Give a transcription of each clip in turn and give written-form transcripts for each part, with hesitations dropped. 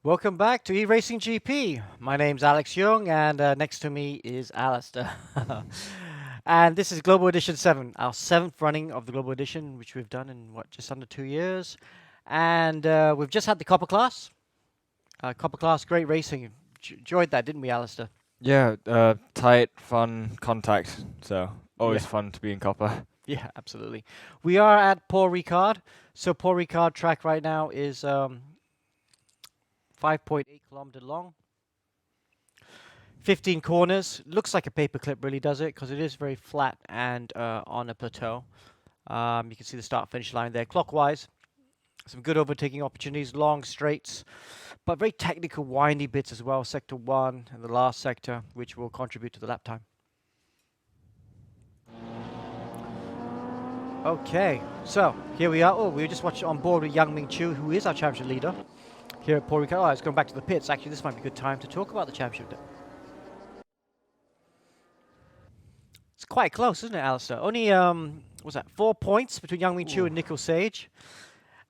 Welcome back to eRacing GP. My name's Alex Young, and next to me is Alistair. And this is Global Edition 7, our seventh running of the Global Edition, which we've done in, just under 2 years. And we've just had the Copper Class. Copper Class, great racing. Enjoyed that, didn't we, Alistair? Yeah, tight, fun contact. So always Yeah. fun to be in copper. Yeah, absolutely. We are at Paul Ricard. So Paul Ricard track right now is 5.8 kilometer long. 15 corners. Looks like a paperclip, really, does it? Because it is very flat and on a plateau. You can see the start-finish line there. Clockwise, some good overtaking opportunities, long straights, but very technical, windy bits as well. Sector 1 and the last sector, which will contribute to the lap time. Okay, so here we are. Oh, we were just watching on board with Yang Ming Chu, who is our championship leader here at Paul Ricard. Oh, it's going back to the pits. Actually, this might be a good time to talk about the championship. It's quite close, isn't it, Alistair? Only, what's that, 4 points between Yang Ming Chu and Nico Sage.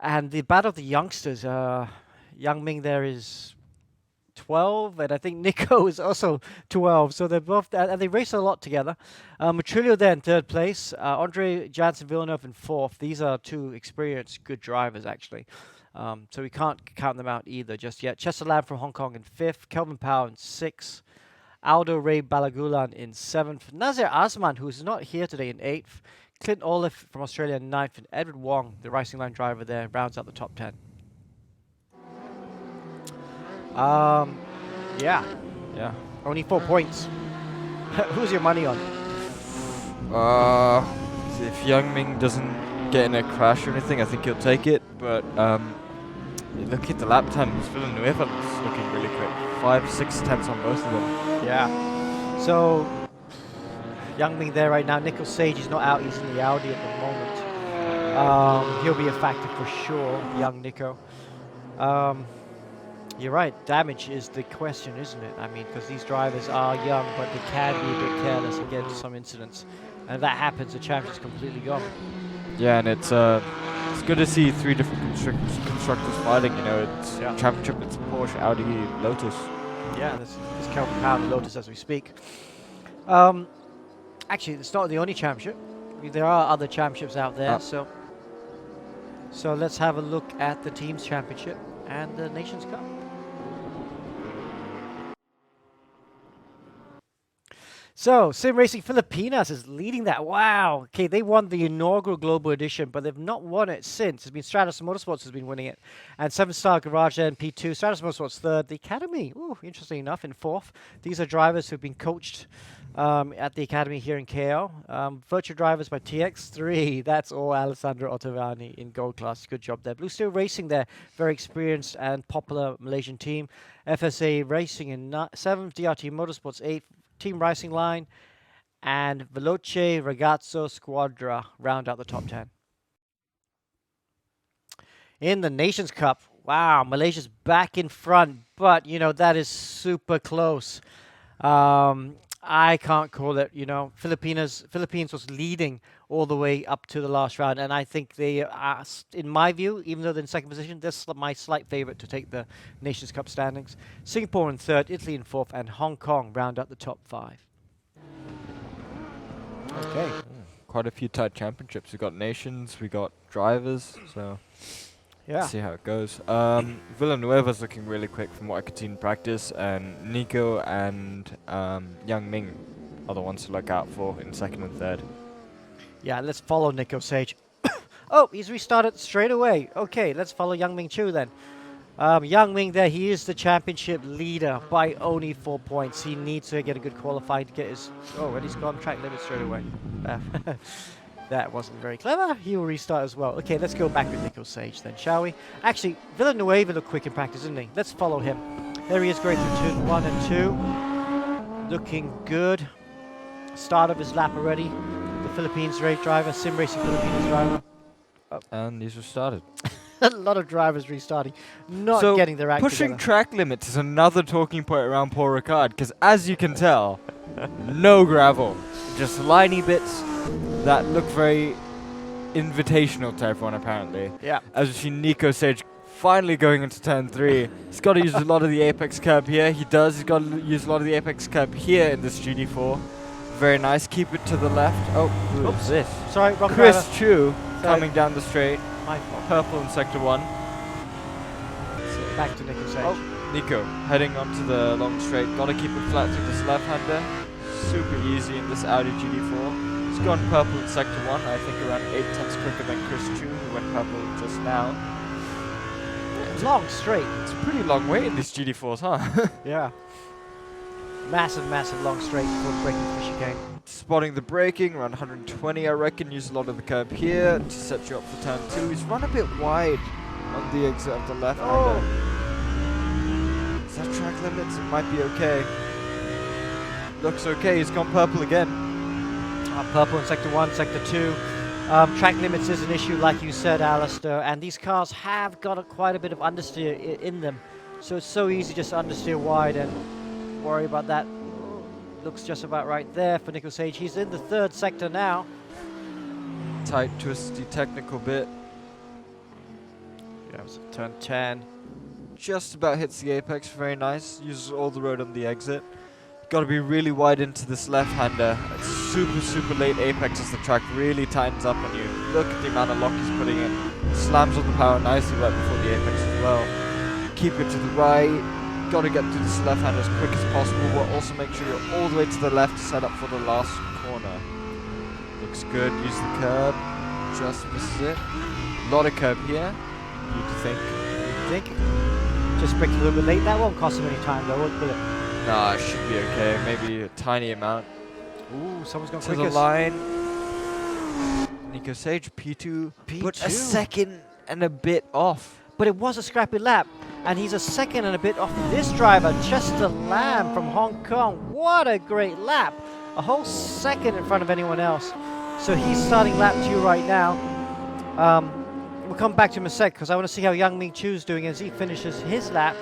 And the battle of the youngsters, Yang Ming there is 12, and I think Nico is also 12. So they're both, and they race a lot together. Matrillo there in third place. Andre Jansen Villeneuve in fourth. These are two experienced, good drivers, actually. So we can't count them out either just yet. Chester Lamb from Hong Kong in fifth. Kelvin Powell in sixth. Aldo Ray Balagulan in 7th. Nazir Asman, who is not here today, in 8th. Clint Olive from Australia in 9th. And Edward Wong, the Racing Line driver there, rounds out the top 10. Yeah. Only 4 points. Who's your money on? If Yang Ming doesn't get in a crash or anything, I think he'll take it. But look at the lap times. Villanueva is looking really quick. 5-6 tenths on both of them. Yeah. So, Yang Ming there right now. Nico Sage is not out. He's in the Audi at the moment. He'll be a factor for sure, young Nico. You're right. Damage is the question, isn't it? I mean, because these drivers are young, but they can be a bit careless against some incidents. And if that happens, the champion's completely gone. Yeah, and it's good to see 3 different constructors fighting. You know, it's championship. It's Porsche, Audi, Lotus. Yeah, this is Kelvin Powell and Lotus as we speak. Actually, it's not the only championship. There are other championships out there. So let's have a look at the Teams Championship and the Nations Cup. So, Sim Racing Filipinas is leading that. Wow. Okay, they won the inaugural Global Edition, but they've not won it since. It's been Stratus Motorsports has been winning it. And 7-Star Garage there in P2. Stratus Motorsports third. The Academy, interesting enough, in fourth. These are drivers who've been coached at the Academy here in KL. Virtual drivers by TX3. That's all Alessandro Ottavani in gold class. Good job there. Blue Steel Racing there. Very experienced and popular Malaysian team. FSA Racing in 7th. DRT Motorsports 8th. Team Racing Line, and Veloce Ragazzo Squadra round out the top 10. In the Nations Cup, wow, Malaysia's back in front, but, that is super close. I can't call it, Philippines was leading all the way up to the last round, and I think they are, in my view, even though they're in second position, they're my slight favorite to take the Nations Cup standings. Singapore in third, Italy in fourth, and Hong Kong round out the top 5. Okay. Quite a few tight championships. We got nations, we got drivers, so Yeah. see how it goes. Villanueva's looking really quick from what I could see in practice, and Nico and Yang Ming are the ones to look out for in second and third. Yeah, let's follow Nico Sage. Oh, he's restarted straight away. Okay, let's follow Yang Ming Chu then. Yang Ming there, he is the championship leader by only 4 points. He needs to get a good qualifying to get his... Oh, and he's gone track limit straight away. That wasn't very clever. He will restart as well. Okay, let's go back with Nico Sage then, shall we? Actually, Villanueva looked quick in practice, didn't he? Let's follow him. There he is going through turn 1 and 2. Looking good. Start of his lap already. The Philippines race driver, Sim Racing Philippines driver. Oh. And these were started. A lot of drivers restarting, not so getting their act pushing together. track limits is another talking point around Paul Ricard, because as you can tell, no gravel, just liney bits that look very invitational to everyone apparently. Yeah. As we see Nico Sage finally going into turn 3. He's got to use a lot of the apex curb here. He does. He's got to use a lot of the apex curb here in this GD4. Very nice. Keep it to the left. Oh, who is this? Sorry, wrong Chris driver. Chu Sorry. coming down the straight. My fault. Purple in sector 1. Back to Nico Sage. Oh, Nico heading onto the long straight. Got to keep it flat through this left-hander. Super easy in this Audi GD4. He's gone purple in sector 1. I think around 8 tenths quicker than Chris Chu, who went purple just now. Long straight. It's a pretty long way in these GD4s, huh? Yeah. Massive, massive long straight for braking for chicane. Spotting the braking, around 120 I reckon. Use a lot of the curb here to set you up for turn 2. He's run a bit wide on the exit of the left-hander. Is that track limits? It might be okay. Looks okay, he's gone purple again. Purple in sector 1, sector 2. Track limits is an issue, like you said, Alistair, and these cars have got quite a bit of understeer in them. So it's so easy just to understeer wide and worry about that. Looks just about right there for Nico Sage. He's in the 3rd sector now. Tight, twisty, technical bit. Yeah, it was turn 10. Just about hits the apex, very nice. Uses all the road on the exit. Got to be really wide into this left-hander. It's super late apex as the track really tightens up on you. Look at the amount of lock he's putting in. Slams on the power nicely right before the apex as well. Keep it to the right. Got to get through this left-hander as quick as possible, but also make sure you're all the way to the left to set up for the last corner. Looks good. Use the curb. Just misses it. A lot of curb here. You'd think. Just braked a little bit late. That won't cost him any time though, will it? Nah, it should be okay. Maybe a tiny amount. Ooh, someone's gone To the quickest. line. Nico Sage, P2. But a P2. second and a bit off. But it was a scrappy lap, and he's a second and a bit off this driver, Chester Lamb from Hong Kong. What a great lap. A whole second in front of anyone else. So he's starting lap 2 right now. We'll come back to him in a sec, because I want to see how Yang Ming Chu's doing as he finishes his lap.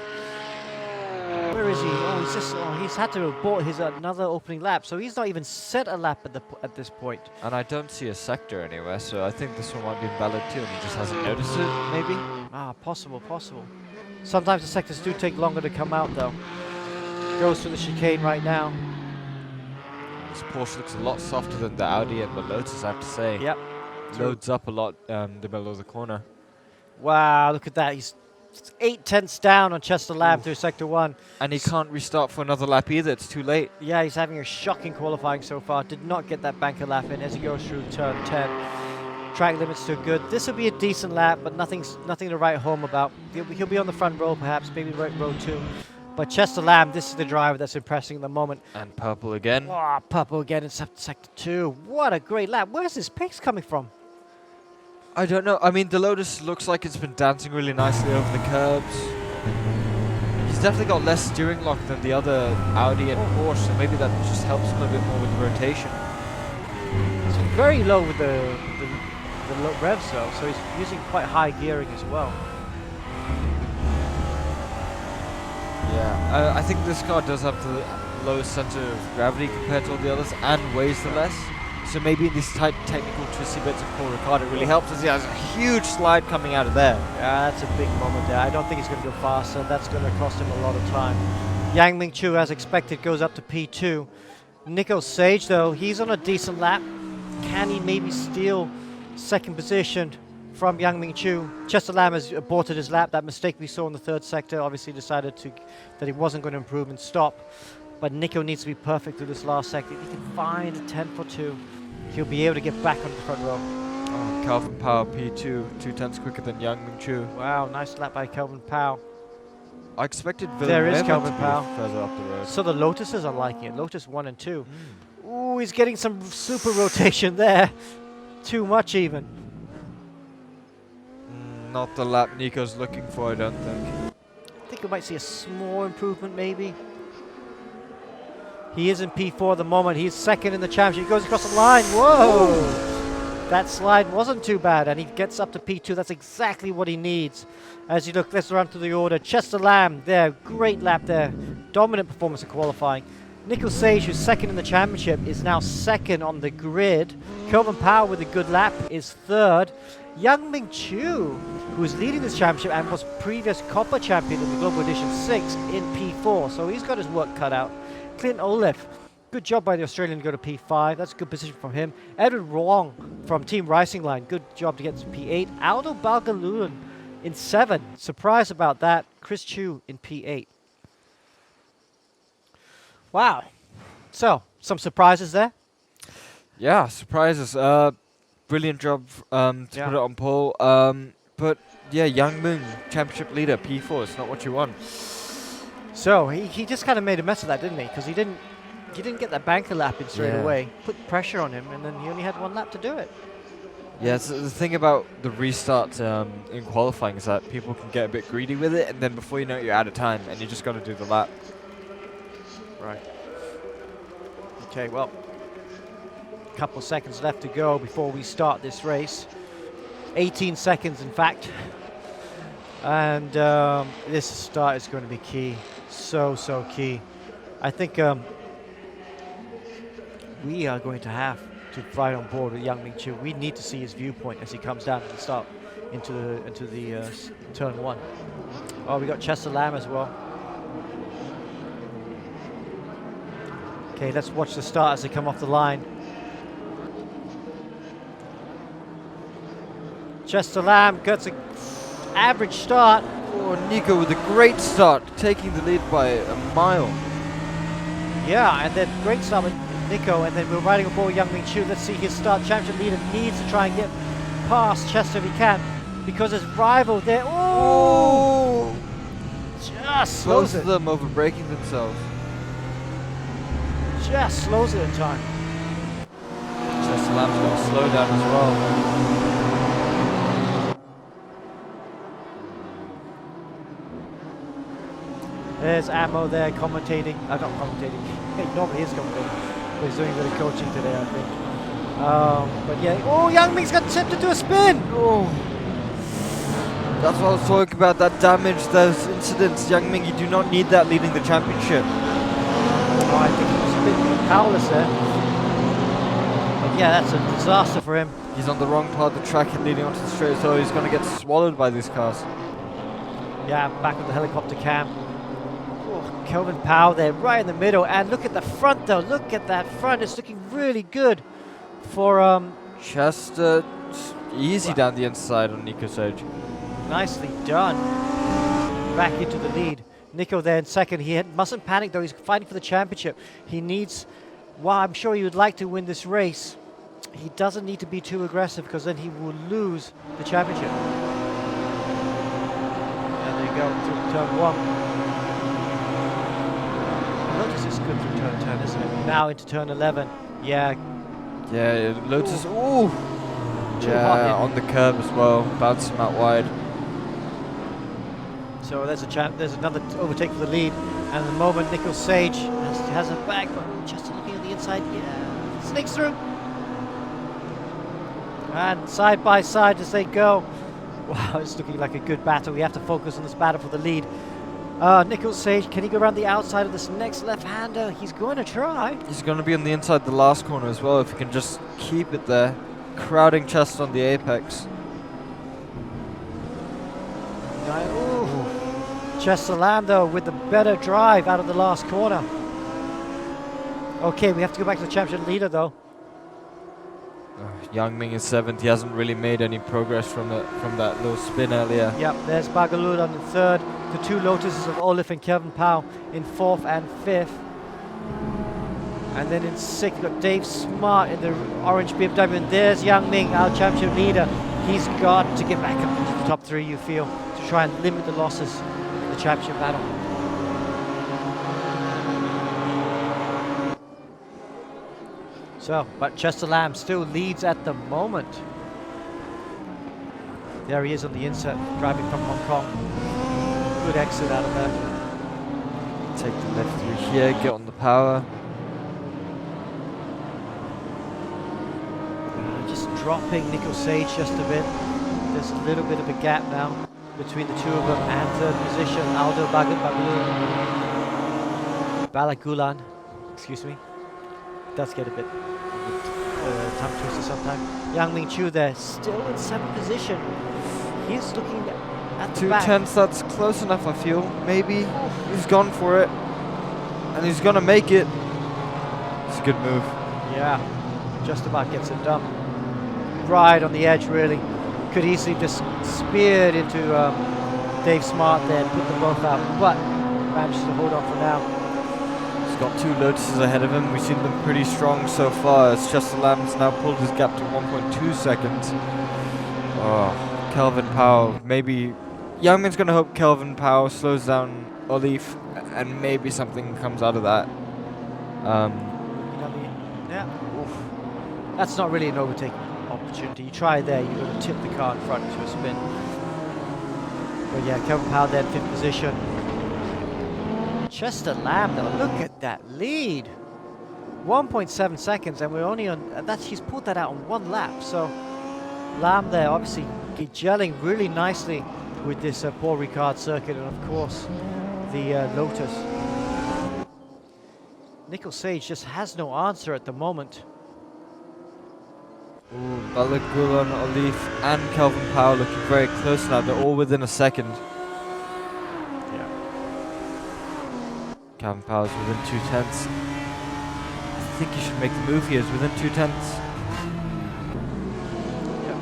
Where is he? Oh, he's had to have bought his another opening lap, so he's not even set a lap at this point. And I don't see a sector anywhere, so I think this one might be invalid too, and he just hasn't noticed it, maybe? Ah, possible. Sometimes the sectors do take longer to come out, though. Goes through the chicane right now. This Porsche looks a lot softer than the Audi and the Lotus, I have to say. Yep. Loads up a lot the middle of the corner. Wow, look at that. He's 8 tenths down on Chester Lamb through sector 1. And he can't restart for another lap either, it's too late. Yeah, he's having a shocking qualifying so far. Did not get that banker lap in as he goes through turn 10. Track limits still good. This will be a decent lap, but nothing to write home about. He'll be on the front row perhaps, maybe right row 2. But Chester Lamb, this is the driver that's impressing at the moment. And purple again. Oh, purple again in sector 2. What a great lap. Where's this pace coming from? I don't know. I mean, the Lotus looks like it's been dancing really nicely over the curbs. He's definitely got less steering lock than the other Audi and Porsche, so maybe that just helps him a bit more with the rotation. He's very low with the revs though, so he's using quite high gearing as well. Yeah, I think this car does have the lowest center of gravity compared to all the others and weighs the less. So maybe in these tight technical twisty bits of Paul Ricard, it really helps as he has a huge slide coming out of there. Yeah, that's a big moment there. I don't think he's going to go faster. That's going to cost him a lot of time. Yang Ming Chu, as expected, goes up to P2. Nico Sage, though, he's on a decent lap. Can he maybe steal second position from Yang Ming Chu? Chester Lamb has aborted his lap. That mistake we saw in the 3rd sector obviously decided that he wasn't going to improve and stop. But Nico needs to be perfect through this last sector. If he can find a 10 for 2, he'll be able to get back onto the front row. Oh, Calvin Power P2, 2 tenths quicker than Yang Ming Chu. Wow, nice lap by Kelvin Powell. I expected There is Villeneuve Calvin to be Powell. further up the road. So the Lotuses are liking it. Lotus 1 and 2. Ooh, he's getting some super rotation there. Too much even. Not the lap Nico's looking for, I don't think. I think we might see a small improvement maybe. He is in P4 at the moment. He's second in the championship. He goes across the line. Whoa! That slide wasn't too bad, and he gets up to P2. That's exactly what he needs. As you look, let's run through the order. Chester Lamb there. Great lap there. Dominant performance in qualifying. Nico Sage, who's second in the championship, is now second on the grid. Kelvin Power with a good lap is third. Yang Ming Chu, who is leading this championship and was previous copper champion in the Global Edition 6 in P4, so he's got his work cut out. Clint Olaf, good job by the Australian to go to P5. That's a good position from him. Edward Wong from Team Racing Line, good job to get to P8. Aldo Balgaluan in 7, surprised about that. Chris Chu in P8. Wow. So, some surprises there. Yeah, surprises. Brilliant job to put it on pole. But yeah, Yang Ming, championship leader, P4. It's not what you want. So he just kind of made a mess of that, didn't he? Because he didn't get that banker lap in straight away. Put pressure on him, and then he only had 1 lap to do it. Yeah, so the thing about the restart in qualifying is that people can get a bit greedy with it, and then before you know it, you're out of time, and you just got to do the lap. Right. Okay, well, a couple seconds left to go before we start this race. 18 seconds, in fact. And this start is going to be key. So key. I think we are going to have to ride on board with Yang Ming Chu. We need to see his viewpoint as he comes down at the start into the turn 1. Oh, we got Chester Lamb as well. Okay, let's watch the start as they come off the line. Chester Lamb gets an average start. Oh, Nico with a great start, taking the lead by a mile. Yeah, and then great start with Nico, and then we're riding aboard with Yang Ming Chu. Let's see his start. Championship leader needs to try and get past Chester if he can, because his rival there. Oh! Just slows Both it. of them over braking themselves. Just slows it in time. Chester Lamb's got to slow down as well. There's Ammo there commentating. Not commentating. He normally is commentating. But he's doing a bit of coaching today, I think. But yeah. Oh, Yang Ming's got tipped into a spin. Oh. That's what I was talking about, that damage, those incidents. Yang Ming, you do not need that leading the championship. Oh, I think he was a bit powerless there. But yeah, that's a disaster for him. He's on the wrong part of the track and leading onto the straight, so he's going to get swallowed by these cars. Yeah, back with the helicopter cam. Oh, Kelvin Powell there, right in the middle. And look at the front, though. Look at that front. It's looking really good for Chester, easy down the inside on Nico Sage. nicely done. Back into the lead. Nico there in second. He mustn't panic, though. He's fighting for the championship. He needs, while I'm sure he would like to win this race, he doesn't need to be too aggressive, because then he will lose the championship. And there you go, through turn 1. Lotus is good through turn 10, isn't it? Now into turn 11. Yeah. Yeah, Lotus, ooh! Too hot Yeah, in. on the curb as well, bouncing him out wide. So there's there's another overtake for the lead. And at the moment, Nico Sage has a back, but just looking at the inside, yeah, sneaks through. And side by side as they go. Wow, it's looking like a good battle. We have to focus on this battle for the lead. Nico Sage, can he go around the outside of this next left-hander? He's going to try. He's going to be on the inside the last corner as well, if he can just keep it there. Crowding Chester on the apex. Ooh. Chester Lando with the better drive out of the last corner. Okay, we have to go back to the championship leader, though. Yang Ming is 7th. He hasn't really made any progress from that little spin earlier. Yep, there's Bagalud on the 3rd. The 2 Lotuses of Olaf and Kevin Powell in 4th and 5th. And then in 6th, we've got Dave Smart in the orange BMW. And there's Yang Ming, our championship leader. He's got to get back up into the top 3, you feel, to try and limit the losses in the championship battle. So, but Chester Lamb still leads at the moment. There he is on the inside, driving from Hong Kong. Good exit out of there. Take the left through here, get on the power. Just dropping Nico Sage just a bit. There's a little bit of a gap now between the 2 of them and 3rd position, Aldo Balagulan. excuse me. Does get a bit tongue twister sometimes. Yang Ming Chu there, still in 7th position. He's looking at the back. 2/10, that's close enough, I feel. Maybe he's gone for it, and he's gonna make it. It's a good move. Yeah, just about gets it done. Right on the edge, really. Could easily just speared into Dave Smart there and put them both out, but managed to hold on for now. He's got 2 Lotuses ahead of him. We've seen them pretty strong so far, as Chester Lamb's now pulled his gap to 1.2 seconds. Oh, Kelvin Powell. Maybe Yang Ming's gonna hope Kelvin Powell slows down Olif, and maybe something comes out of that. Yeah, oof. That's not really an overtaking opportunity. You try there, you're going to tip the car in front to a spin. But yeah, Kelvin Powell there in 5th position. Chester Lamb though, look at that lead. 1.7 seconds, and we're only on, he's pulled that out on 1 lap. So Lamb there obviously gelling really nicely with this Paul Ricard circuit, and of course the Lotus. Nico Sage just has no answer at the moment. Ooh, Balagulan, Olif, and Kelvin Powell looking very close now. They're all within a second. Yeah. Kelvin Powell's within 2/10. I think he should make the move here. He's within 2/10. Yeah.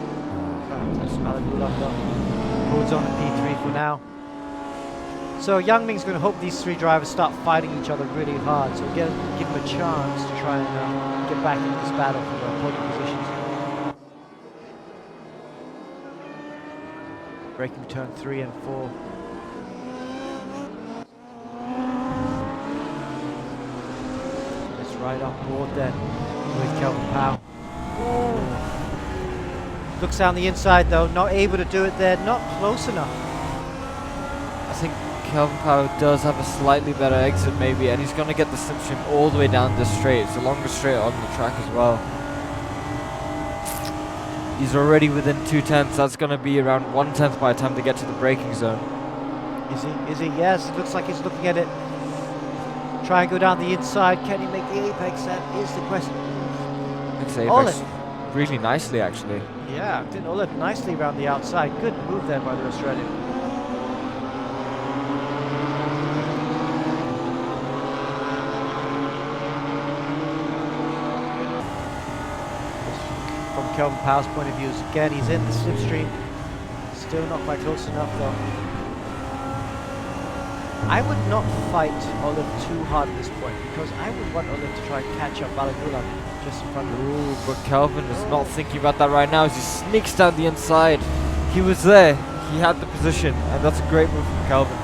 That's Balagulan holds on to P3 for now. So Yang Ming's going to hope these 3 drivers start fighting each other really hard, so give him a chance to try and get back into this battle for the podium positions. Braking turn 3 and 4. It's right on board then with Kelvin Powell. Looks down the inside though, not able to do it there, not close enough. I think Kelvin Powell does have a slightly better exit maybe, and he's going to get the slipstream all the way down this straight. It's the longest straight on the track as well. He's already within 2/10. That's going to be around 1/10 by the time they get to the braking zone. Is he? Is he? Yes, it looks like he's looking at it. Try and go down the inside. Can he make the apex? That is the question. Makes the apex really nicely actually. Yeah, did Olive nicely around the outside. Good move there by the Australian. From Kelvin Powell's point of view, again, he's in the slipstream. Still not quite close enough though. I would not fight Olive too hard at this point, because I would want Olive to try and catch up Balagulan just in front of him. Ooh, but Kelvin is not thinking about that right now as he sneaks down the inside. He was there, he had the position, and that's a great move from Kelvin.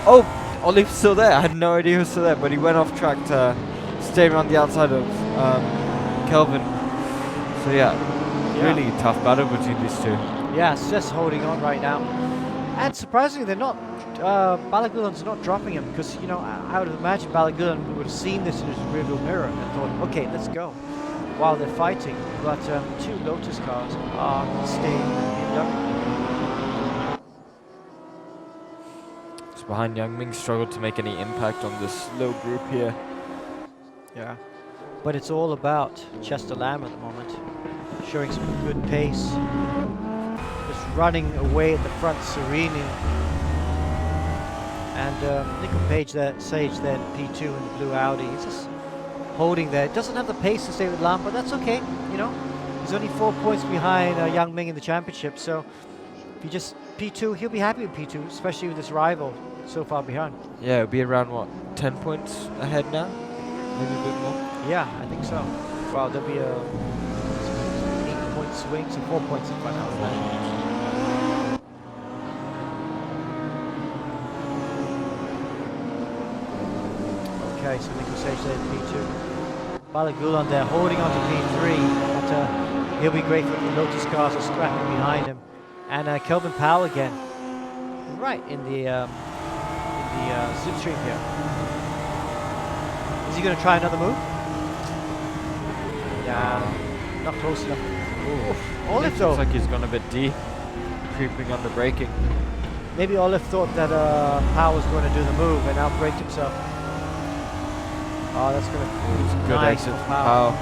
Oh, Olive's still there. I had no idea he was still there, but he went off track to stay around the outside of Kelvin. So yeah, really tough battle between these two. Yeah, it's just holding on right now. And surprisingly, they're not, Balagulan's not dropping him, because, you know, I would have imagined Balagulan would have seen this in his rearview mirror and thought, okay, let's go, while they're fighting. But 2 Lotus cars are staying in Yang. It's behind Yang Ming, struggled to make any impact on this low group here. Yeah. But it's all about Chester Lamb at the moment, showing some good pace. Just running away at the front serenely. And Nico Sage there in P2 in the blue Audi. He's just holding there. Doesn't have the pace to stay with Lamb, but that's okay. You know, he's only 4 points behind Yang Ming in the championship. So if he just P2, he'll be happy with P2, especially with this rival so far behind. Yeah, it'll be around what, 10 points ahead now? Maybe a bit more. Yeah, I think so. Well, there'll be a 8-point swing, so 4 points in front of that. Okay, so Nico Sage there in P2. Balagulan there holding on to P3, but he'll be grateful for the Lotus cars are scrapping behind him. And Kelvin Powell again, right in the slipstream here. Is he going to try another move? Yeah, not close enough. Olive though. Looks like he's gone a bit deep, creeping under braking. Maybe Olive thought that Powell was going to do the move and outbraked himself. Oh, that's going to be Good nice exit for from Powell. Powell.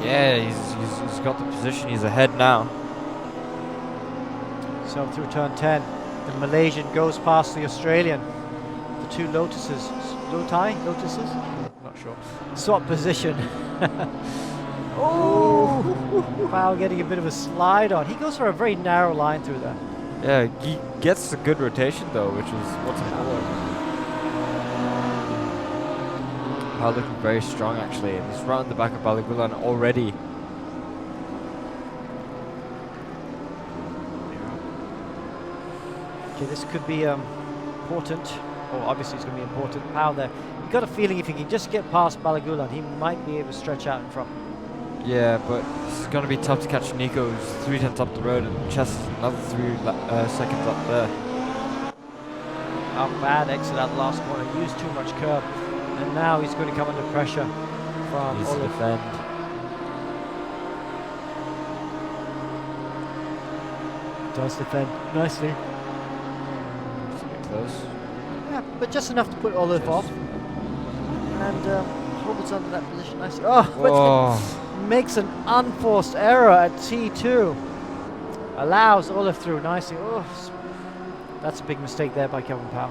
Yeah, he's got the position. He's ahead now. So through turn 10, the Malaysian goes past the Australian. The two Lotuses, Lotuses? Not sure. Swap position. Oh! Powell getting a bit of a slide on. He goes for a very narrow line through there. Yeah, he gets a good rotation though, which is what's important. Powell looking very strong actually, and he's round the back of Balagulan already. Okay, this could be important. Oh, obviously it's going to be important. Powell there. You got a feeling if he can just get past Balagulan, he might be able to stretch out in front. Yeah, but it's going to be tough to catch Nico, who's 3/10 up the road, and Chess is another 3 seconds up there. Oh, bad exit out the last corner. Used too much curb. And now he's going to come under pressure from Needs to Olive. defend. Does defend nicely. It's a bit close. Yeah, but just enough to put Olive off. And holds under that position nicely. Oh, but makes an unforced error at T2. Allows Olive through nicely. Oh, that's a big mistake there by Kelvin Powell.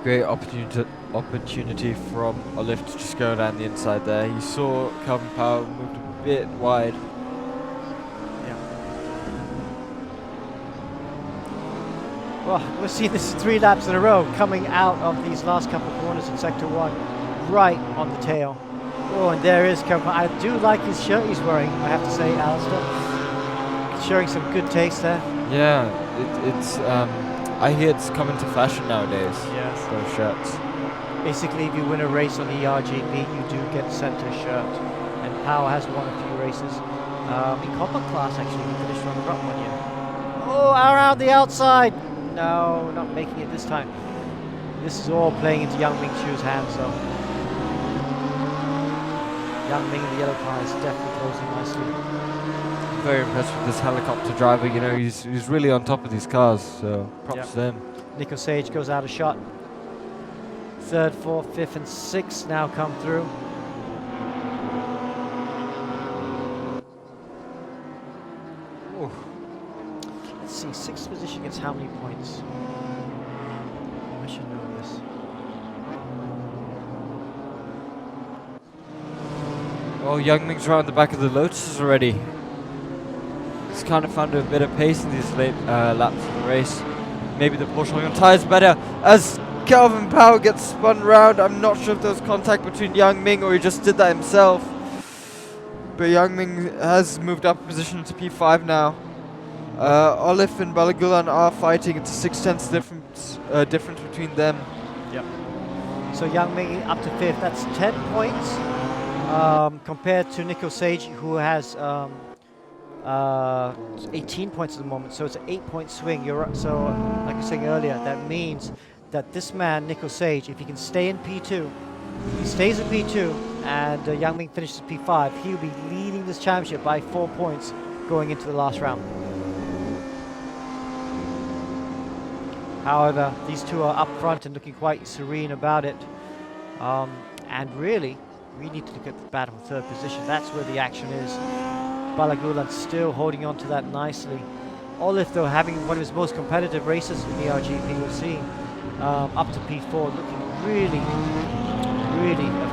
Great opportunity from Olive to just go down the inside there. He saw Calvin Powell moved a bit wide. Yeah. Well, we've seen this 3 laps in a row coming out of these last couple of corners in Sector 1, right on the tail. Oh, and there is Kelvin. I do like his shirt he's wearing, I have to say, Alistair. Showing some good taste there. Yeah, it's I hear it's coming to fashion nowadays. Yes. Those shirts. Basically, if you win a race on the eRGP, you do get sent a shirt. And Powell has won a few races. In Copper class, actually, he finished runner-up 1 year. Oh, around the outside! No, not making it this time. This is all playing into Yang Ming Chu's hands, though. Yang Ming in the yellow car is definitely closing nicely. Very impressed with this helicopter driver. You know, he's really on top of these cars. So props to him. Nico Sage goes out of shot. 3rd, 4th, 5th, and 6th now come through. Ooh. Let's see, 6th position gets how many points? I should know this. Oh, Yang Ming's around the back of the Lotuses already. He's kind of found a bit of pace in these late laps of the race. Maybe the Porsche on tyres better as Calvin Powell gets spun round. I'm not sure if there was contact between Yang Ming or he just did that himself. But Yang Ming has moved up a position to P5 now. Olive and Balagulan are fighting. It's a 6/10 difference between them. Yep. So Yang Ming up to 5th. That's 10 points compared to Nico Sage, who has 18 points at the moment, so it's an 8-point swing. So, like I was saying earlier, that means that this man, Nico Sage, if he can stay in P2, he stays in P2, and Yang Ming finishes P5, he'll be leading this championship by 4 points going into the last round. However, these two are up front and looking quite serene about it. And really, we need to look at the battle for 3rd position. That's where the action is. Balagulan still holding on to that nicely. Olive, though, having one of his most competitive races in the RGP, we've seen up to P4, looking really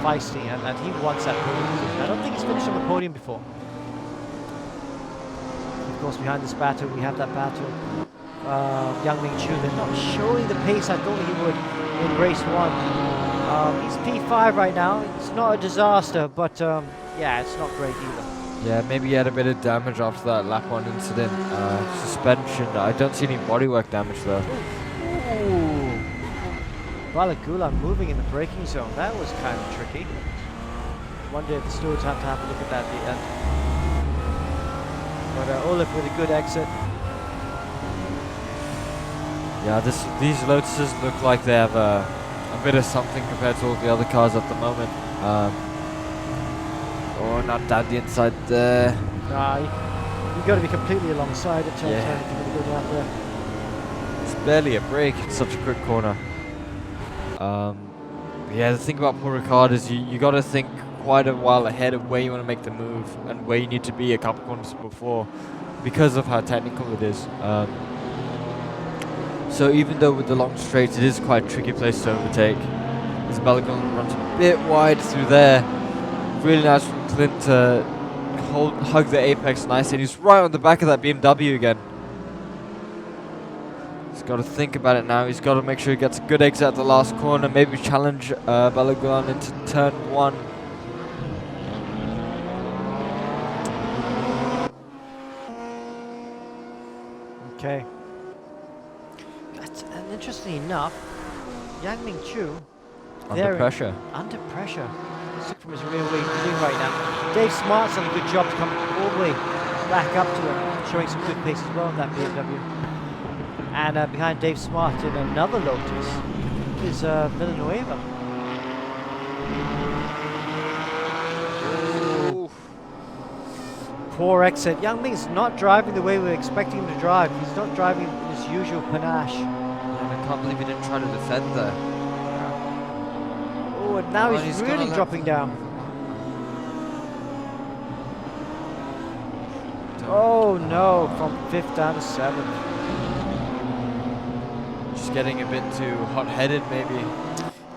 feisty, and he wants that podium position. I don't think he's finished on the podium before. Of course, behind this battle, we have that battle. Yang Ming Chu, they're not showing the pace I thought he would in race 1. He's P5 right now. It's not a disaster, but yeah, it's not great either. Yeah, maybe he had a bit of damage after that lap 1 incident. Suspension. I don't see any bodywork damage though. Ooh. Balagulan moving in the braking zone. That was kind of tricky. Wonder if the stewards have to have a look at that at the end. But Olive with a good exit. Yeah, these Lotuses look like they have a bit of something compared to all the other cars at the moment. Oh, not down the inside there. Nah, you got to be completely alongside at turn 10 if you're going to go down there. It's barely a break. It's such a quick corner. Yeah, the thing about Paul Ricard is you got to think quite a while ahead of where you want to make the move and where you need to be a couple corners before, because of how technical it is. So even though with the long straights it is quite a tricky place to overtake, as Balagulan runs a bit wide through there. Really nice from Clint to hug the apex nicely, and he's right on the back of that BMW again. He's got to think about it now. He's got to make sure he gets a good exit at the last corner, maybe challenge Balagulan into turn 1. Okay. And interestingly enough, Yang Ming Chu, Under pressure. Under pressure. Sick from his rear wing right now. Dave Smart's done a good job to come all the way back up to him, showing some good pace as well in that BMW. And behind Dave Smart in another Lotus is Villanueva. Ooh. Poor exit. Yang Ming's not driving the way we're expecting him to drive. He's not driving his usual panache. And I can't believe he didn't try to defend there. Oh, and now he's really dropping down. Oh no, from 5th down to 7th. Just getting a bit too hot-headed, maybe.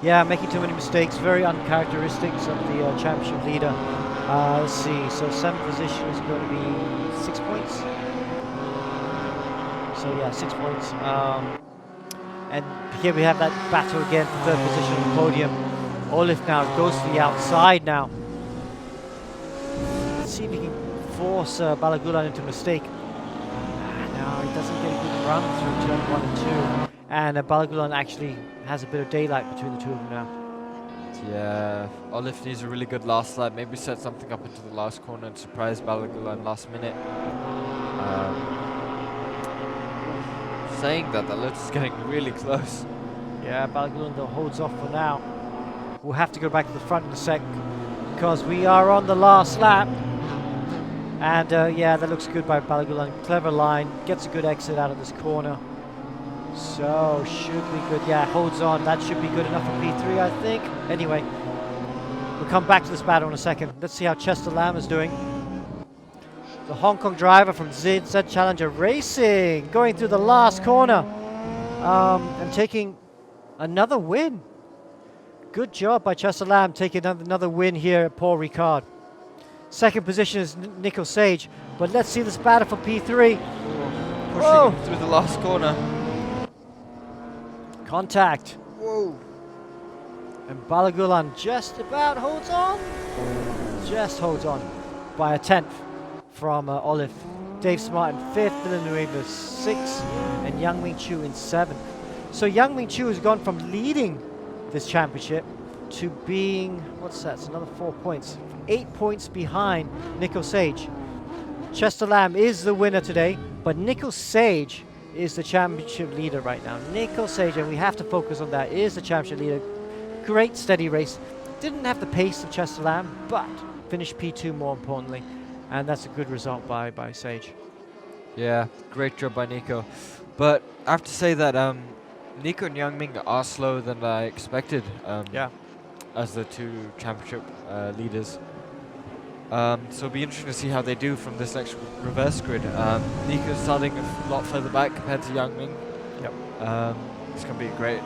Yeah, making too many mistakes. Very uncharacteristic of the championship leader. Let's see. So 7th position is going to be 6 points. So yeah, 6 points. And here we have that battle again for 3rd position on the podium. Olif now goes to the outside now. Let's see if he can force Balagulan into a mistake. No, he doesn't get a good run through turn 1 and 2. And Balagulan actually has a bit of daylight between the two of them now. Yeah, Olif needs a really good last lap. Maybe set something up into the last corner and surprise Balagulan last minute. Saying that, the Lotus is getting really close. Yeah, Balagulan though holds off for now. We'll have to go back to the front in a sec because we are on the last lap. And yeah, that looks good by Balagulan. Clever line, gets a good exit out of this corner. So, should be good. Yeah, holds on. That should be good enough for P3, I think. Anyway, we'll come back to this battle in a second. Let's see how Chester Lamb is doing. The Hong Kong driver from Z Challenger Racing, going through the last corner and taking another win. Good job by Chester Lamb taking another win here at Paul Ricard. 2nd position is Nico Sage, but let's see this battle for P3. Pushing through the last corner. Contact. Whoa. And Balagulan just about holds on. Just holds on by a 10th from Olif. Dave Smart in 5th, Villanueva 6th, and Yang Ming Chu in 7th. So Yang Ming Chu has gone from leading this championship to being, what's that? It's another 4 points. 8 points behind Nico Sage. Chester Lamb is the winner today, but Nico Sage is the championship leader right now. Nico Sage, and we have to focus on that, is the championship leader. Great steady race. Didn't have the pace of Chester Lamb, but finished P2 more importantly. And that's a good result by Sage. Yeah, great job by Nico. But I have to say that Nico and Yang Ming are slower than I expected. Yeah. As the 2 championship leaders. So it'll be interesting to see how they do from this next reverse grid. Nico's starting a lot further back compared to Yang Ming. Yep. It's going to be a great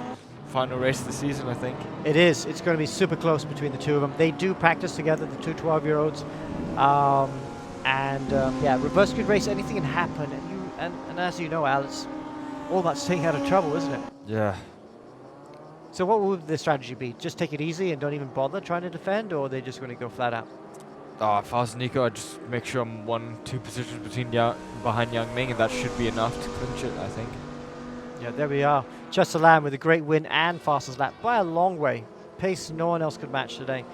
final race of the season, I think. It is. It's going to be super close between the two of them. They do practice together, the two 12-year-olds. Yeah, reverse grid race, anything can happen. And as you know, Al, it's all about staying out of trouble, isn't it? Yeah. So what would the strategy be? Just take it easy and don't even bother trying to defend, or are they just going to go flat out? Oh, if I was Nico, I'd just make sure I'm 1-2 positions behind Yang Ming, and that should be enough to clinch it, I think. Yeah, there we are. Chester Lamb with a great win and fastest lap by a long way. Pace no one else could match today.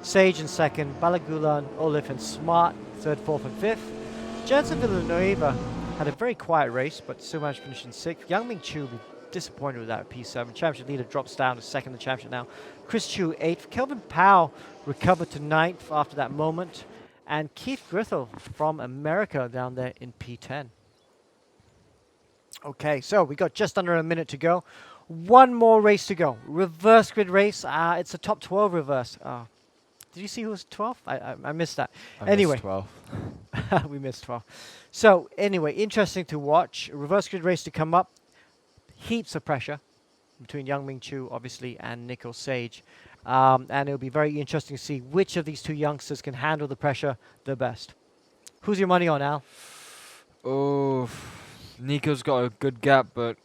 Sage in 2nd, Balagulan, Olif and Smart 3rd, 4th and 5th. Jensen Villanueva had a very quiet race, but still managed to finish in 6th. Yang Ming Chu will be disappointed with that at P7. Championship leader drops down to 2nd in the championship now. Chris Chu 8th. Kelvin Powell recovered to 9th after that moment. And Keith Grithel from America down there in P10. Okay, so we got just under a minute to go. One more race to go. Reverse grid race. It's a top 12 reverse. Did you see who was 12th? I missed that. I Anyway. missed 12. We missed 12. So, anyway, interesting to watch. Reverse grid race to come up. Heaps of pressure between Youngmin Chu, obviously, and Nico Sage. And it'll be very interesting to see which of these two youngsters can handle the pressure the best. Who's your money on, Al? Oh, Nico's got a good gap, but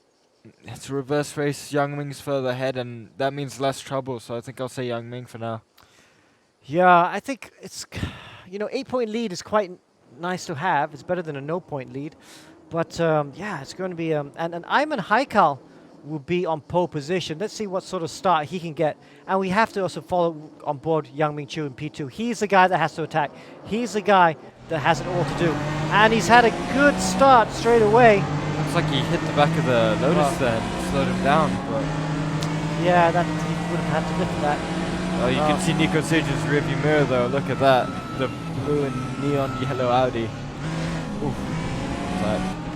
it's a reverse race. Yang Ming's further ahead, and that means less trouble. So I think I'll say Yang Ming for now. Yeah, I think it's, 8-point lead is quite nice to have. It's better than a no-point lead. But, yeah, it's going to be, and Ayman Haikal will be on pole position. Let's see what sort of start he can get. And we have to also follow on board Youngmin Chu in P2. He's the guy that has to attack. He's the guy that has it all to do. And he's had a good start straight away. Looks like he hit the back of the Lotus there and slowed him down. But yeah, that he would have had to lift that. oh, you can see Nico Sage's rearview mirror though. Look at that. The blue and neon yellow Audi. Oof.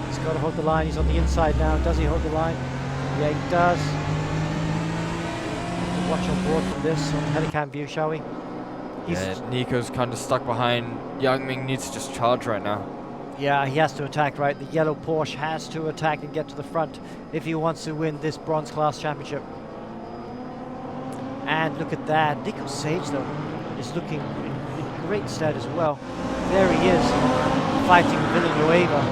He's got to hold the line. He's on the inside now. Does he hold the line? Yeah, he does. Watch on board from this on helicam view, shall we? Yeah, Nico's kind of stuck behind. Yang Ming needs to just charge right now. Yeah, he has to attack, right? The yellow Porsche has to attack and get to the front if he wants to win this bronze class championship. And look at that. Nico Sage, though, is looking in great stead as well. There he is, fighting Villanueva.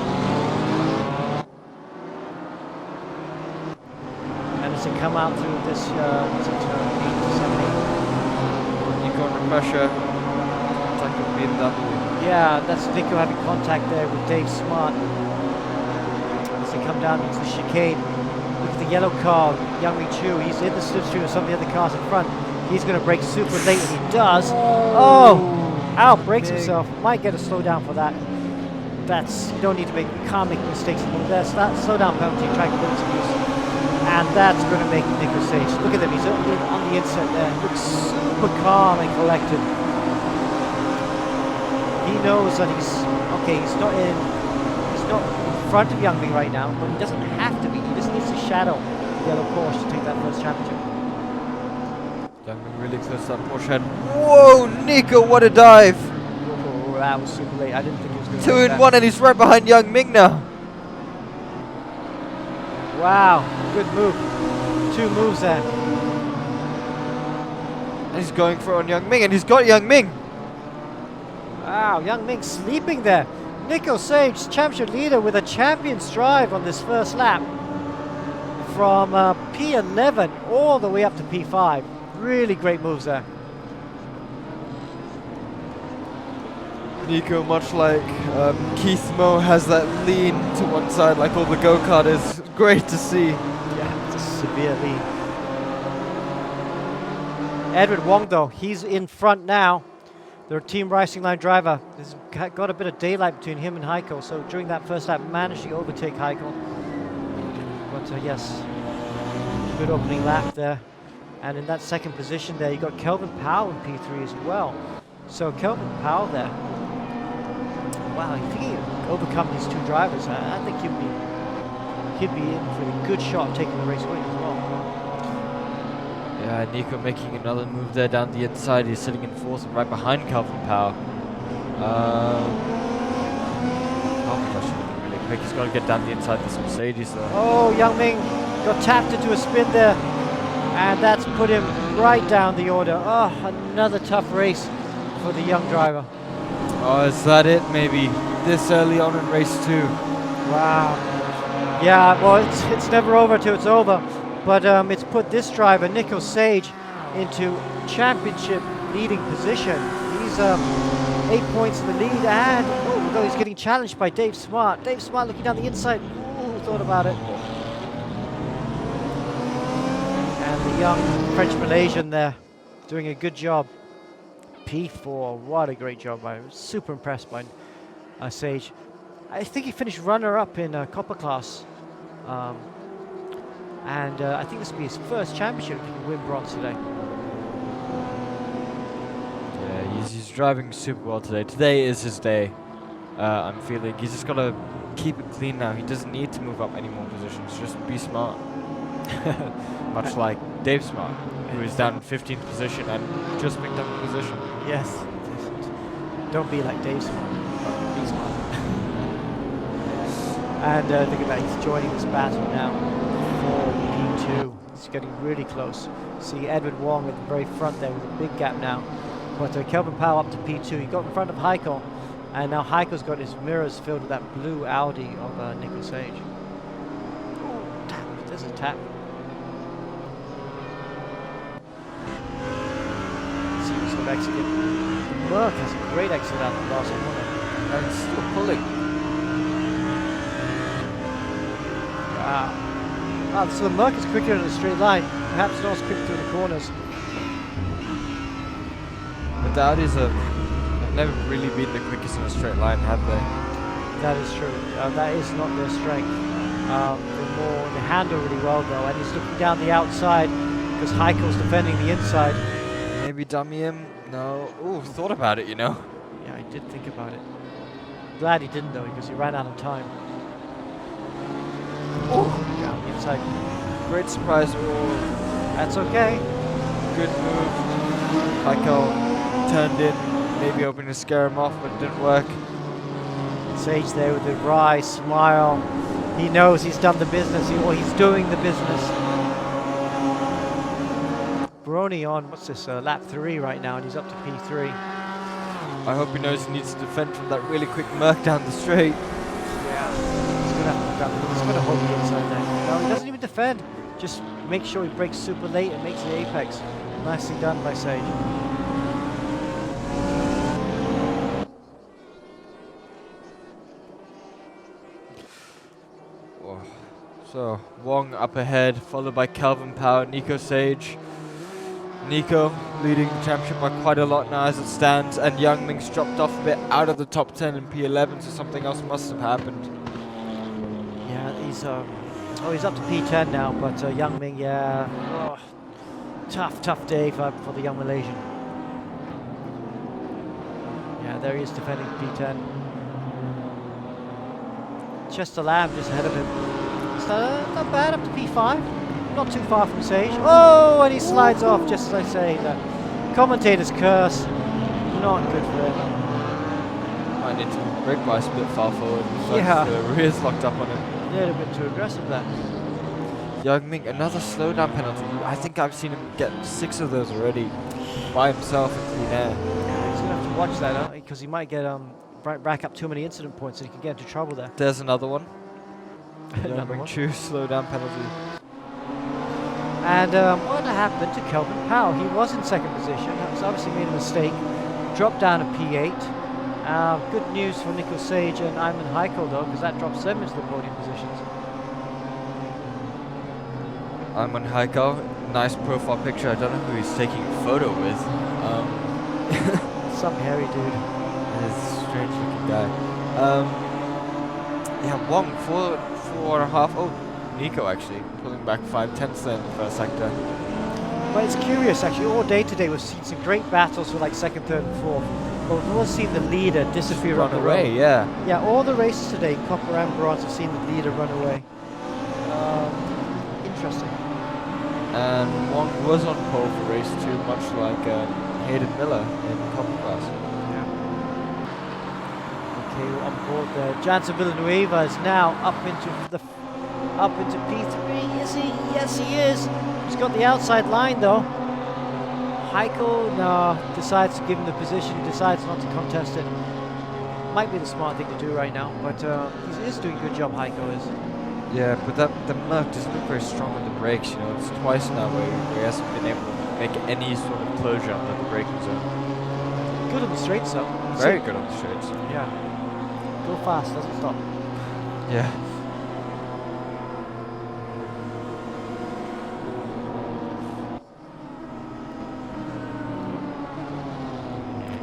And as they come out through this, what's it, 8 to 7, 8. Nico under pressure. Contact with BMW. Yeah, that's Nico having contact there with Dave Smart. As they come down into the chicane. Look at the yellow car, Youngmin Chu. He's in the slipstream of some of the other cars in front. He's going to brake super late, and he does. Oh! Al breaks himself. Might get a slowdown for that. You don't need to make, you can't make mistakes. That's that slowdown penalty, track limits abuse. And that's going to make Nico Sage. Look at him, he's on the inside there. Looks super calm and collected. He knows that he's not in front of Youngmin right now, but he doesn't have to be. He just needs to shadow the yellow Porsche to take that first championship. Youngmin really close that Porsche head. Whoa, Nico, what a dive! Oh, that was super late. I didn't think he was going to 2 in 1, and he's right behind Yang Ming now. Wow, good move. 2 moves there. And he's going for it on Yang Ming, and he's got Yang Ming. Wow, Yang Ming sleeping there. Nico Sage, championship leader with a champion's drive on this first lap. From P11 all the way up to P5. Really great moves there. Nico, much like Keith Moe, has that lean to one side like all the go-karters. Great to see. Yeah, it's a severe lead. Edward Wong, though, he's in front now. Their team racing line driver has got a bit of daylight between him and Heiko, so during that first lap managed to overtake Heiko. But yes, good opening lap there. And in that second position there, you got Kelvin Powell in P3 as well. So Kelvin Powell there. Wow, if he can overcome these 2 drivers, I think he'd be in for a good shot of taking the race win as well. Yeah, Nico making another move there down the inside. He's sitting in 4th and right behind Calvin Powell. Calvin looking really quick. He's got to get down the inside this Mercedes though. Oh, Youngmin got tapped into a spin there. And that's put him right down the order. Oh, another tough race for the young driver. Oh, is that it maybe? This early on in race 2. Wow. Yeah, well, it's never over till it's over. But it's put this driver, Nico Sage, into championship leading position. He's 8 points in the lead, and though he's getting challenged by Dave Smart. Dave Smart looking down the inside. Ooh, thought about it. And the young French Malaysian there doing a good job. P4, what a great job. I was super impressed by Sage. I think he finished runner-up in Copper class. And I think this will be his first championship if he can win bronze today. Yeah, he's driving super well today. Today is his day. I'm feeling he's just got to keep it clean now. He doesn't need to move up any more positions. Just be smart. Much like Dave Smart, who is down in 15th position and just picked up a position. Yes. Don't be like Dave Smart. Be smart. And look at that, he's joining this battle now for P2. He's getting really close. See Edward Wong at the very front there with a big gap now. But Kelvin Powell up to P2. He got in front of Heiko. And now Heiko's got his mirrors filled with that blue Audi of Nico Sage. Oh, tap. There's a tap. Let's see who's got exit. Merck has a great exit out the last corner. And it's still pulling. Wow. Wow, so the Merc is quicker in a straight line. Perhaps not as quick through the corners. But the Audis have never really been the quickest in a straight line, have they? That is true. That is not their strength. They handle really well though, and he's looking down the outside because Heiko's defending the inside. Maybe dummy him? No. Ooh, thought about it, you know. Yeah, I did think about it. Glad he didn't though, because he ran out of time. Oh, down the inside. Great surprise. Ooh. That's okay. Good move. Heiko turned in, maybe hoping to scare him off, but it didn't work. Sage there with a wry smile. He knows he's done the business, or he's doing the business. Baroni on, what's this, lap 3 right now, and he's up to P3. I hope he knows he needs to defend from that really quick Merc down the straight. Yeah. He's going to have to dump it. He's going to hold the inside there. No, he doesn't even defend. Just make sure he breaks super late and makes the apex. Nicely done by Sage. So, Wong up ahead, followed by Kelvin Powell, Nico Sage. Nico leading the championship by quite a lot now as it stands, and Yang Ming's dropped off a bit out of the top 10 in P11, so something else must have happened. Yeah, he's up to P10 now, but Yang Ming, yeah, tough day for the young Malaysian. Yeah, there he is defending P10. Chester Lamb just ahead of him. It's not bad, up to P5. Not too far from Sage. Oh, and he slides off, just as I say. The commentator's curse. Not good for him. Might need to brake bias a bit far forward. Yeah. The rear's locked up on him. A little bit too aggressive there. Yang Ming, another slowdown penalty. I think I've seen him get 6 of those already by himself in clean air. Yeah, he's going to have to watch that, because he might get rack up too many incident points and he can get into trouble there. There's another one. Another Yang one. Ming slowdown penalty. And what happened to Kelvin Powell? He was in second position. He's obviously made a mistake. Dropped down to P8. Good news for Nico Sage and Iman Heiko though, because that drops them into the podium positions. Iman Heiko, nice profile picture. I don't know who he's taking a photo with. Some hairy dude. He's a strange looking guy. Yeah, Wong, 4.5. Oh, Nico actually pulling back 5/10 there in the first sector. But it's curious actually, all day today we've seen some great battles for like second, third and fourth. But we've all seen the leader disappear on the away, road. yeah. Yeah, all the races today, copper and bronze, have seen the leader run away. Interesting. And Wong was on pole for race 2, much like Hayden Miller in copper class. Okay, we're on board there. Jansen Villanueva is now up into P3. Is he? Yes, he is. He's got the outside line though. Heiko, no, decides to give him the position. Decides not to contest it. Might be the smart thing to do right now, but he is doing a good job. Heiko is. Yeah, but the Merc doesn't look very strong on the brakes. You know, it's twice now where he hasn't been able to make any sort of closure under the braking zone. Good on the straights though. Very good on the straights. Yeah. Go fast, doesn't stop. Yeah.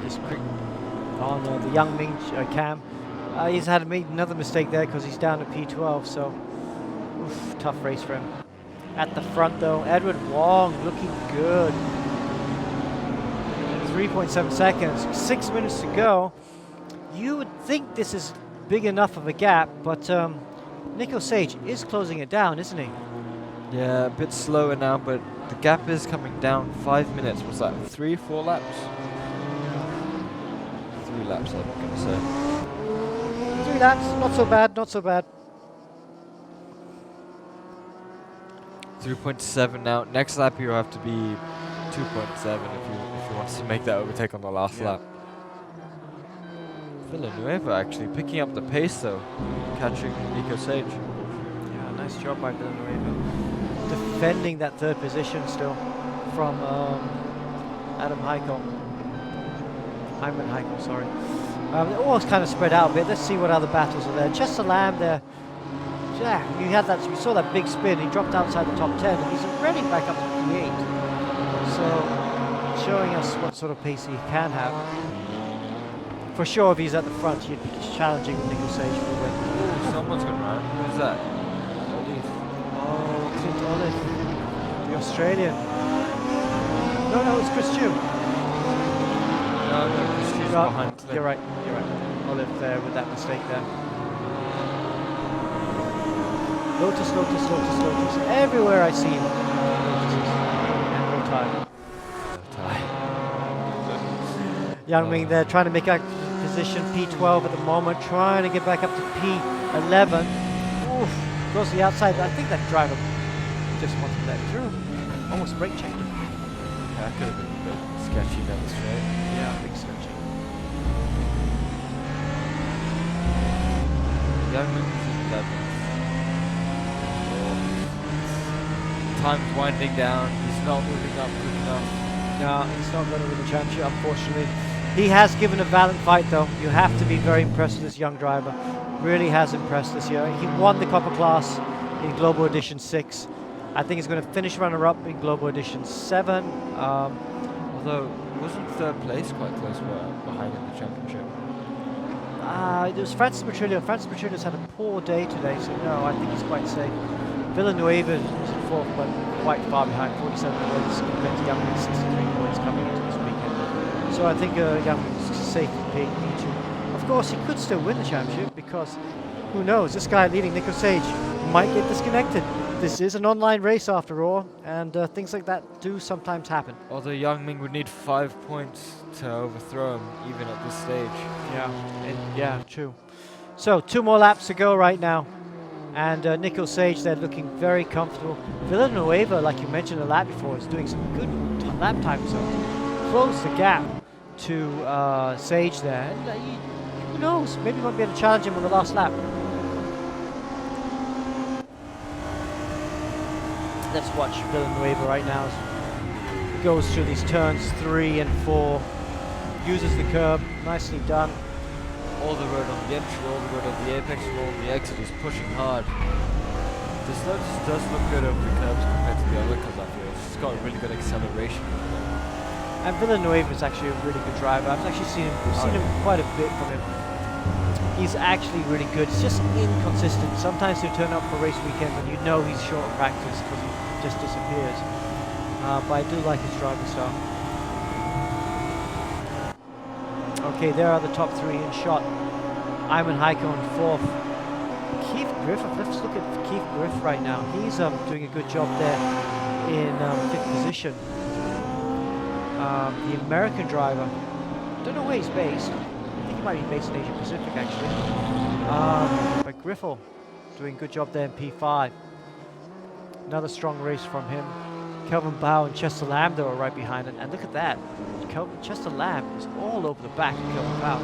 Just quick on the Yang Ming cam. He's made another mistake there because he's down to P12, so oof, tough race for him. At the front though, Edward Wong looking good. 3.7 seconds, 6 minutes to go. You would think this is big enough of a gap, but Nico Sage is closing it down, isn't he? Yeah, a bit slower now, but the gap is coming down. 5 minutes. Was that 3, 4 laps? 3 laps, I'm gonna say. 3 laps, not so bad, not so bad. 3.7 now. Next lap you have to be 2.7 if you want to make that overtake on the last lap. Villanueva actually picking up the pace though, catching Nico Sage. Yeah, nice job by Villanueva. Defending that third position still from Hyman Heichel, sorry. They're all kind of spread out a bit. Let's see what other battles are there. Chester Lamb there. Yeah, you saw that big spin. He dropped outside the top 10 and he's already back up to P8. So showing us what sort of pace he can have. For sure, if he's at the front, he'd be challenging with Nico Sage for the win. Ooh, someone's gonna run. Who's that? Oh, Clint Olive, the Australian. No, it's Chris Chu. No, Chris Chu's behind Clint. You're right. Olive there with that mistake there. Lotus. Everywhere I see him. Lotuses. And no time. Yang Ming there trying to make a position P12 at the moment, trying to get back up to P11. Oof, goes to the outside. I think that driver just wanted that through. Almost brake checked him. Yeah, that could have been a bit sketchy down the straight. Yeah, big sketchy. Yang Ming is 11th. Time's winding down. He's not moving up quick enough. No, he's not going to win the championship, unfortunately. He has given a valiant fight, though. You have to be very impressed with this young driver. Really has impressed this year. He won the Copper Class in Global Edition 6. I think he's going to finish runner-up in Global Edition 7. Although, wasn't third place quite close behind in the championship? It was Francis Petrillo. Francis Petrillo's had a poor day today, so no, I think he's quite safe. Villanueva is in fourth, but quite far behind, 47 points compared to Young Ming's 63 points coming into this weekend. So I think Young Ming's safe in P2. Of course, he could still win the championship because who knows? This guy leading, Nico Sage, might get disconnected. This is an online race after all, and things like that do sometimes happen. Although Yang Ming would need 5 points to overthrow him, even at this stage. Yeah, true. So 2 more laps to go right now. And Nico Sage, they're looking very comfortable. Villanueva, like you mentioned a lap before, is doing some good lap time. So close the gap to Sage there. And, who knows? Maybe he might be able to challenge him on the last lap. Let's watch Villanueva right now as he goes through these turns 3 and 4. Uses the curb. Nicely done. All the road on the entry, all the road on the apex, all on the exit. He's pushing hard. This Lotus does look good over the curbs compared to the other cars, I feel. It's got a really good acceleration. And Villanueva is actually a really good driver. I've actually seen him quite a bit from him. He's actually really good. It's just inconsistent. Sometimes he'll turn up for race weekend and you know he's short of practice because he just disappears. But I do like his driving style. Okay, there are the top 3 in shot. Hyman Heichel in 4th. Keith Griffith, let's look at Keith Griffith right now. He's doing a good job there in 5th position. The American driver, don't know where he's based. I think he might be based in Asia Pacific actually. But Griffith doing a good job there in P5. Another strong race from him. Kelvin Bow and Chester Lamb though are right behind it. And look at that. Chester Lamb is all over the back of Kelvin Bow.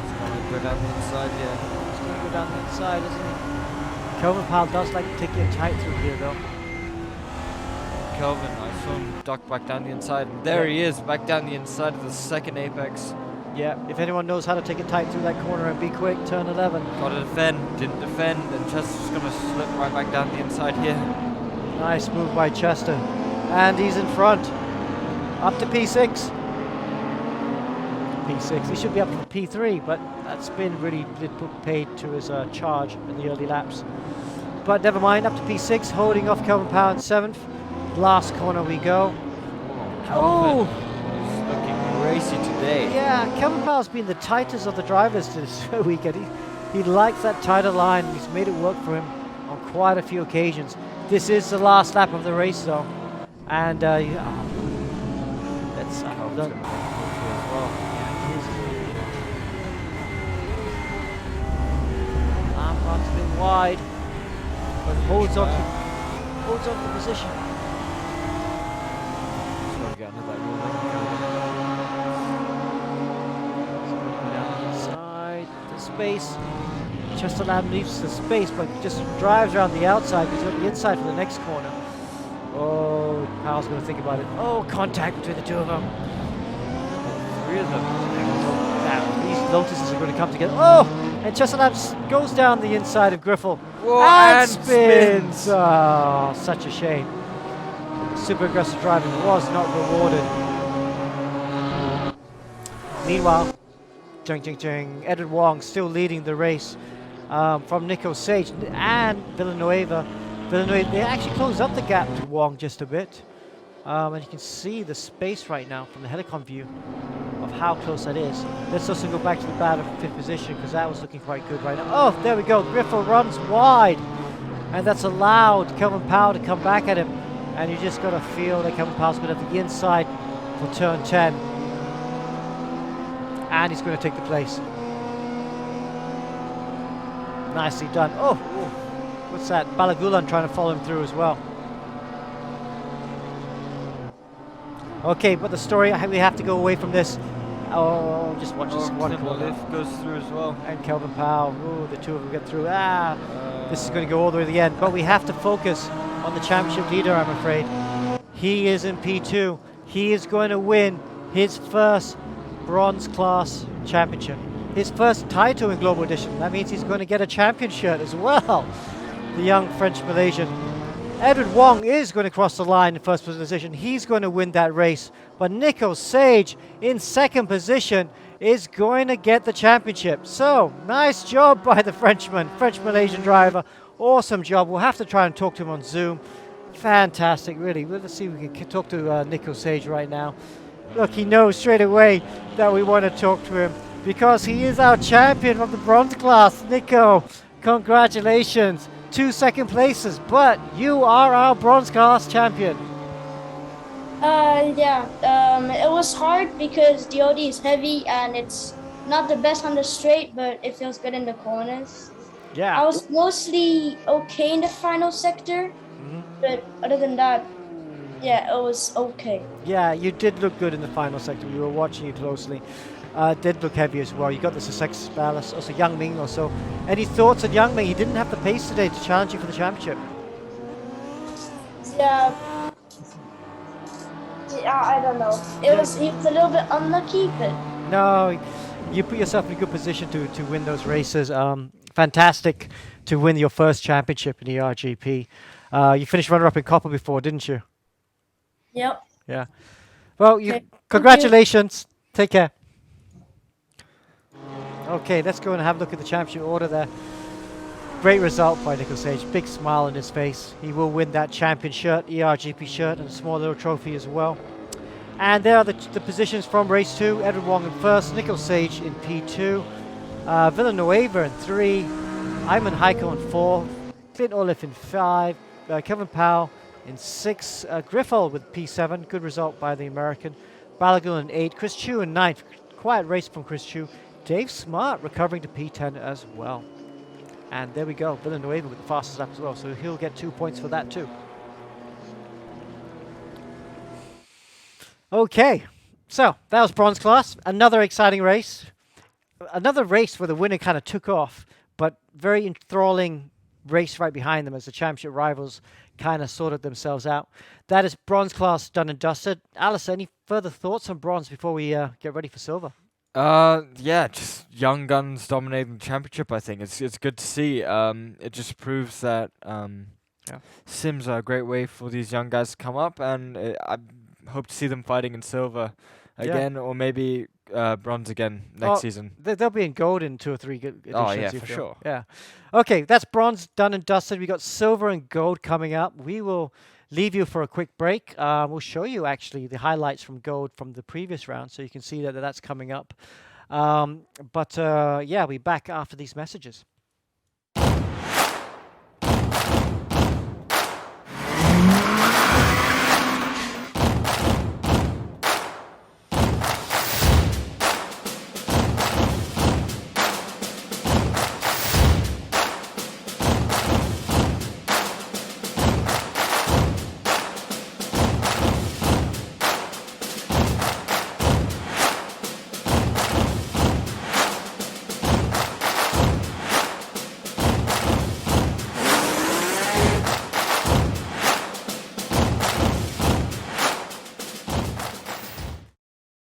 He's going to go down the inside, yeah. He's going to go down the inside, isn't he? Kelvin Powell does like to take it tight through here though. Kelvin, I saw him duck back down the inside. And there he is, back down the inside of the second apex. Yeah, if anyone knows how to take it tight through that corner and be quick, turn 11. Got to defend, didn't defend, and Chester's going to slip right back down the inside here. Nice move by Chester. And he's in front. Up to P6. P6. He should be up to P3, but that spin really did put paid to his charge in the early laps. But never mind, up to P6, holding off Kelvin Powell in 7th. Last corner we go. Oh! He's looking racy today. Yeah, Kelvin Powell's been the tightest of the drivers this weekend. He likes that tighter line. He's made it work for him on quite a few occasions. This is the last lap of the race, though. And that's done. Lampard's a bit wide, but holds on to the position. Inside the space. Chesterland leaves the space, but just drives around the outside. He's got the inside for the next corner. Oh, Powell's going to think about it. Oh, contact between the two of them. Three of them. Now, these Lotuses are going to come together. Oh, and Chesterland goes down the inside of Griffel. Whoa, and spins. Oh, such a shame. Super aggressive driving was not rewarded. Meanwhile, Edward Wong still leading the race from Nico Sage and Villanueva. They actually closed up the gap to Wong just a bit. And you can see the space right now from the helicon view of how close that is. Let's also go back to the battle for 5th position because that was looking quite good right now. Oh, there we go. Griffel runs wide. And that's allowed Kelvin Powell to come back at him. And you just got to feel that Kelvin Powell's going to have the inside for turn 10. And he's going to take the place. Nicely done. Oh, what's that? Balagulan trying to follow him through as well. Okay, but the story, we have to go away from this. Oh, just watch this one corner. Goes through as well. And Kelvin Powell. Oh, the two of them get through. This is going to go all the way to the end. But we have to focus on the championship leader, I'm afraid. He is in P2. He is going to win his first bronze class championship. His first title in Global Edition. That means he's going to get a champion shirt as well. The young French Malaysian. Edward Wong is going to cross the line in first position. He's going to win that race. But Nico Sage in second position is going to get the championship. So, nice job by the Frenchman, French-Malaysian driver. Awesome job. We'll have to try and talk to him on Zoom. Fantastic, really. Let's see if we can talk to Nico Sage right now. Look, he knows straight away that we want to talk to him because he is our champion of the bronze class. Nico, congratulations. 2 second places, but you are our bronze class champion. It was hard because the OD is heavy and it's not the best on the straight, but it feels good in the corners. Yeah. I was mostly okay in the final sector, but other than that, yeah, it was okay. Yeah, you did look good in the final sector. We were watching you closely. Did look heavy as well. You got the Sussex ballast. Also, Yang Ming also. Any thoughts on Yang Ming? He didn't have the pace today to challenge you for the championship. Yeah, I don't know. He was a little bit unlucky, but no, you put yourself in a good position to win those races. Fantastic to win your first championship in the RGP. You finished runner-up in Copper before, didn't you? yep. Yeah. Well, Okay, congratulations. Take care. Okay, let's go and have a look at the championship order there. Great result by Nico Sage. Big smile on his face. He will win that champion shirt, eRGP shirt, and a small little trophy as well. And there are the positions from race 2. Edward Wong in first, Nico Sage in P2, Villanueva in 3, Ayman Heiko in 4, Clint Olive in 5, Kevin Powell in 6, Griffel with P7. Good result by the American. Balagulan in 8, Chris Chu in 9th. Quiet race from Chris Chu. Dave Smart recovering to P10 as well. And there we go, Villanueva with the fastest lap as well, so he'll get 2 points for that too. Okay, so that was bronze class. Another exciting race. Another race where the winner kind of took off, but very enthralling race right behind them as the championship rivals kind of sorted themselves out. That is bronze class done and dusted. Alice, any further thoughts on bronze before we get ready for silver? Yeah, just young guns dominating the championship. I think it's good to see. It just proves that sims are a great way for these young guys to come up, and I hope to see them fighting in silver again, or maybe bronze again next season. They'll be in gold in 2 or 3 editions. Oh yeah, for sure. Yeah. Okay, that's bronze done and dusted. We got silver and gold coming up. We will leave you for a quick break. We'll show you actually the highlights from gold from the previous round, so you can see that that's coming up. But yeah, we're back after these messages.